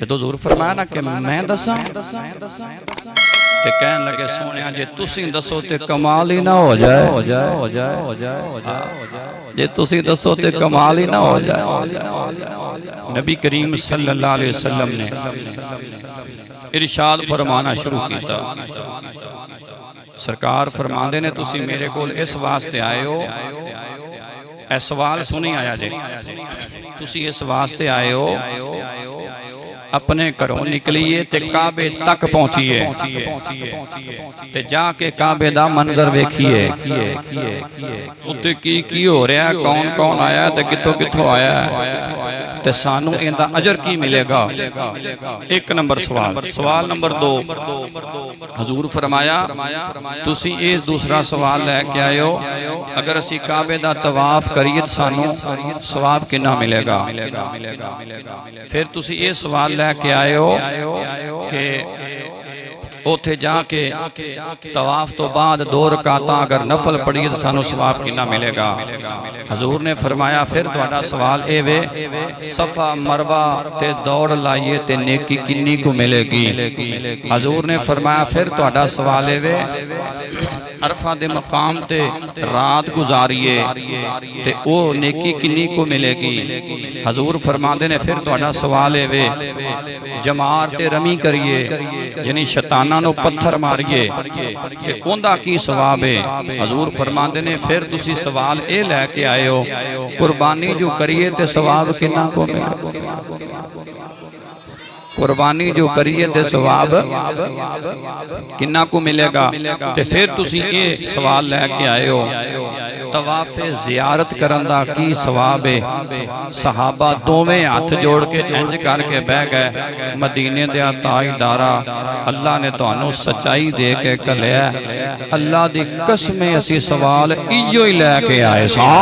जो हजूर फरमाया ना कि मैं दसा ते कहन लगे सोने जे तुसी दसो ते कमाल ही ना हो जाए जे तुसी दसो ते कमाल ही ना हो जाए। नबी करीम सल्लल्लाहु अलैहि वसल्लम ने इरशाद फरमाना शुरू किया। सरकार फरमाते ने तुसी मेरे कोल इस वास्ते आए हो, ए सवाल सुनी आया जे, तुसी इस वास्ते आए हो अपने घरों निकलिए ते काबे तक पहुंचिए ते जाके काबे दा मंजर वेखिए उत्ते की हो रहा है, कौन कौन आया ते किथों किथों आया ते सानू इहदा अजर की मिलेगा। एक नंबर सवाल। सवाल नंबर 2 हजूर फरमाया तुसी ये दूसरा सवाल लैके आए हो, अगर असी काबे दा तवाफ करिए सानू सवाब कितना मिलेगा। फिर तुसी ये सवाल लैके आए हो कि उथे जाके तवाफ तो बाद 2 रकातां अगर नफल पढ़िए तो सानू सवाब कितना मिलेगा। हजूर ने फरमाया फिर तुहाडा सवाल ए वे सफा मरवा ते दौड़ लाइए ते नेकी किन्नी को मिलेगी। हजूर ने फरमाया फिर तुहाडा सवाल ए वे अरफा दे मकाम ते रात गुजारिए ते ओ नेकी किन्नी को मिलेगी। हजूर फरमाते ने फिर तुहाडा सवाल ए वे जमार ते रमी करिए यानी शैताना नु पत्थर मारिए ते उंदा की सवाब है। हजूर फरमाते ने फिर तुसी सवाल ए लैके आए हो कुर्बानी जो करिए ते सवाब किन्ना को मिलेगा। कुर्बानी जो करिए ते सवाब किन्ना को मिलेगा। ते फिर तुसी ये सवाल लैके आए हो तवाफे जियारत करन दा की सवाब है। सहाबा दोवें हाथ जोड़ के इंज करके बह गए मदीने दे ताजदारा अल्लाह ने तुहानू सच्चाई दे के घलिया, अल्लाह दी कसम असी सवाल इयो ही लैके आए सां।